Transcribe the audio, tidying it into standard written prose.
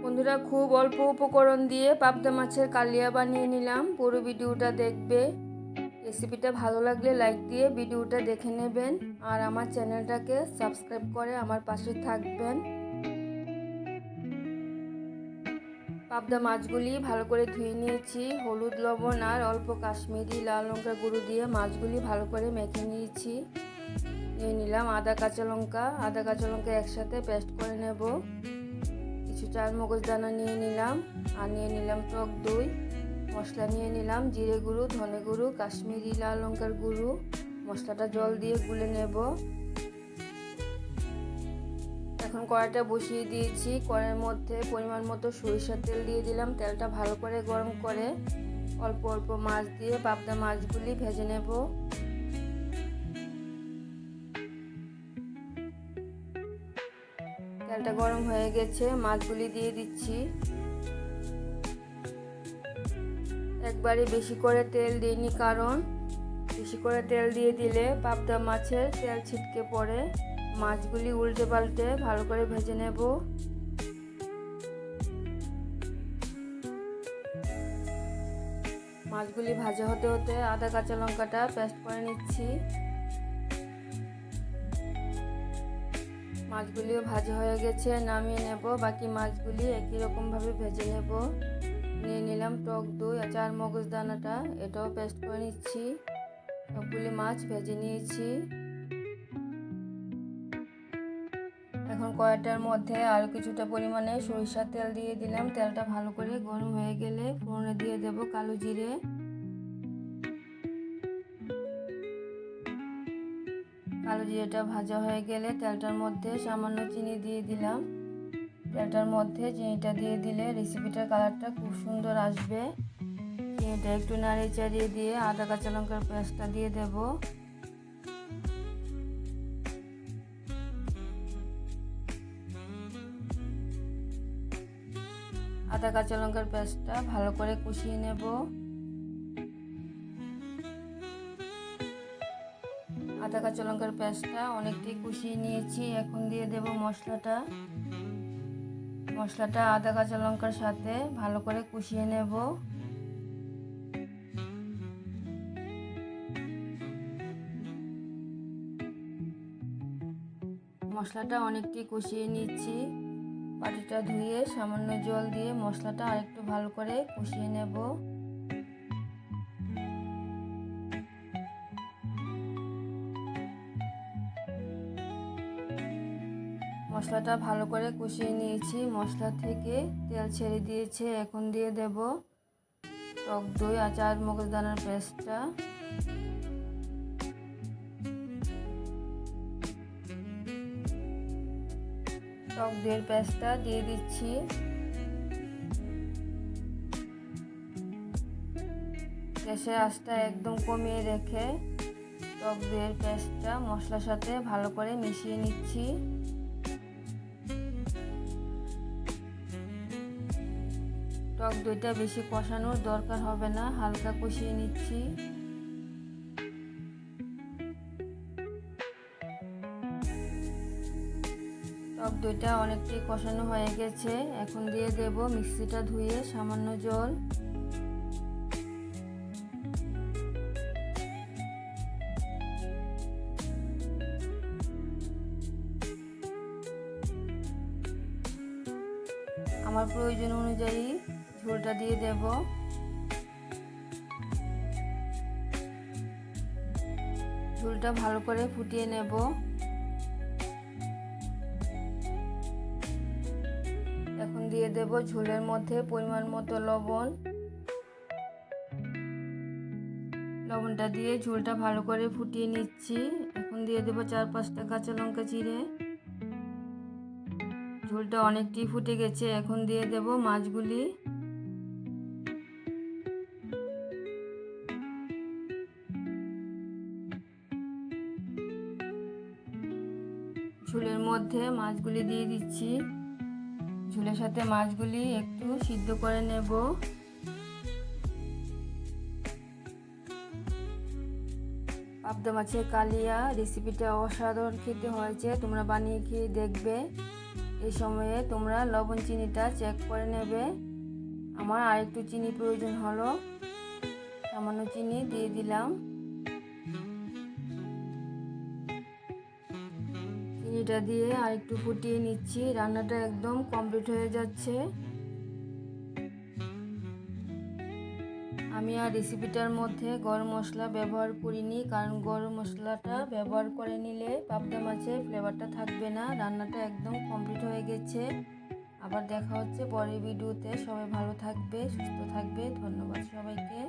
বন্ধুরা, খুব অল্প উপকরণ দিয়ে পাবদা মাছের কালিয়া বানিয়ে নিলাম। পুরো ভিডিওটা দেখবে। রেসিপিটা ভালো লাগলে লাইক দিয়ে ভিডিওটা দেখে নেবেন আর আমার চ্যানেলটাকে সাবস্ক্রাইব করে আমার পাশে থাকবেন। পাবদা মাছগুলি ভালো করে ধুয়ে নিয়েছি। হলুদ, লবণ আর অল্প কাশ্মীরি লাল লঙ্কা গুঁড়ো দিয়ে মাছগুলি ভালো করে মেখে নিয়েছি। নিয়ে নিলাম আদা কাঁচা লঙ্কা একসাথে পেস্ট করে নেব। কিছু চারমগজ দানা নিয়ে নিলাম আর নিয়ে নিলাম টক দই। মশলা নিয়ে নিলাম জিরে গুঁড়ো, ধনে গুঁড়ো, কাশ্মীরি লাল লঙ্কার গুঁড়ো। মশলাটা জল দিয়ে গুলে নেব। এখন কড়াইটা বসিয়ে দিয়েছি। কড়াইয়ের মধ্যে পরিমাণ মতো সরিষার তেল দিয়ে দিলাম। তেলটা ভালো করে গরম করে অল্প অল্প মাছ দিয়ে পাবদা মাছগুলি ভেজে নেব। তেলটা গরম হয়ে গেছে, মাছগুলি দিয়ে দিচ্ছি। একবারে বেশি করে তেল দিইনি, কারণ বেশি করে তেল দিয়ে দিলে পাবদা মাছের তেল ছিটকে পড়ে। মাছগুলি উল্টে পাল্টে ভালো করে ভেজে নেব। মাছগুলি ভাজা হতে হতে আদা কাঁচা লঙ্কাটা পেস্ট করে নিচ্ছি। মাছগুলিও ভাজা হয়ে গেছে, নামিয়ে নেব। বাকি মাছগুলি একই রকমভাবে ভেজে নেব। নিয়ে নিলাম টক দই আর চারমগজ দানাটা, এটাও পেস্ট করে নিচ্ছি। সবগুলি মাছ ভেজে নিয়েছি। এখন কড়াইটার মধ্যে আরও কিছুটা পরিমাণে সরিষার তেল দিয়ে দিলাম। তেলটা ভালো করে গরম হয়ে গেলে ফোড়নে দিয়ে দেব কালো জিরে। কালো জিরেটা ভাজা হয়ে গেলে তেলটার মধ্যে সামান্য চিনি দিয়ে দিলাম। তেলটার মধ্যে চিনিটা দিয়ে দিলে রেসিপিটার কালারটা খুব সুন্দর আসবে। চিনিটা একটু নাড়িয়ে চাড়িয়ে দিয়ে আদা কাঁচা লঙ্কার পেস্টটা দিয়ে দেব। আদা কাঁচা লঙ্কার পেস্টটা ভালো করে কষিয়ে নেব। আদা কাঁচা লঙ্কার পেস্টটা অনেকটাই কষিয়ে নিয়েছি। এখন দিয়ে দেব মশলাটা আদা কাঁচা লঙ্কার সাথে ভালো করে কষিয়ে নেব। মশলাটা অনেকটাই কষিয়ে নিচ্ছি। বাটিটা ধুয়ে সামান্য জল দিয়ে মশলাটা আরেকটু ভালো করে কষিয়ে নেব। মশলাটা ভালো করে কষিয়ে নিয়েছি। মশলা থেকে তেল ছেড়ে দিয়েছে। এখন দিয়ে দেব টক দই আর চারমগজ দানার পেস্টটা। টক দইয়ের পেস্টটা দিয়ে দিচ্ছি। গ্যাসের আঁচটা একদম কমিয়ে রেখে টক দইয়ের পেস্টটা মশলার সাথে ভালো করে মিশিয়ে নিচ্ছি। টক দইটা বেশি কষানোর দরকার হবে না, হালকা কষিয়ে নিচ্ছি। টক দইটা অনেকটাই কষানো হয়ে গেছে। এখন দিয়ে দেব মিক্সিটা ধুয়ে সামান্য জল। আমার প্রয়োজন অনুযায়ী ঝোলটা দিয়ে দেব। ঝোলটা ভালো করে ফুটিয়ে নেব। এখন দিয়ে দেব ঝোলের মধ্যে পরিমাণ মতো লবণটা দিয়ে ঝোলটা ভালো করে ফুটিয়ে নিচ্ছি। এখন দিয়ে দেব 4-5টা কাঁচা লঙ্কা চিড়ে। ঝোলটা অনেকটাই ফুটে গেছে। এখন দিয়ে দেব মাছগুলি। ঝোলের মধ্যে মাছগুলি দিয়ে দিচ্ছি। ঝোলের সাথে মাছগুলি একটু সিদ্ধ করে নেব। পাবদা মাছের কালিয়া রেসিপিটা অসাধারণ খেতে হয়েছে, তোমরা বানিয়ে খেয়ে দেখবে। এই সময়ে তোমরা লবণ চিনিটা চেক করে নেবে। আমার আরেকটু চিনি প্রয়োজন হলো, সামান্য চিনি দিয়ে দিলাম। চিনিটা দিয়ে আরেকটু ফুটিয়ে নিচ্ছি। রান্নাটা একদম কমপ্লিট হয়ে যাচ্ছে। আমি আর রেসিপিটার মধ্যে গরম মশলা ব্যবহার করিনি, কারণ গরম মশলাটা ব্যবহার করে নিলে পাবদা মাছের ফ্লেভারটা থাকবে না। রান্নাটা একদম কমপ্লিট হয়ে গেছে। আবার দেখা হচ্ছে পরের ভিডিওতে। সবাই ভালো থাকবে, সুস্থ থাকবে। ধন্যবাদ সবাইকে।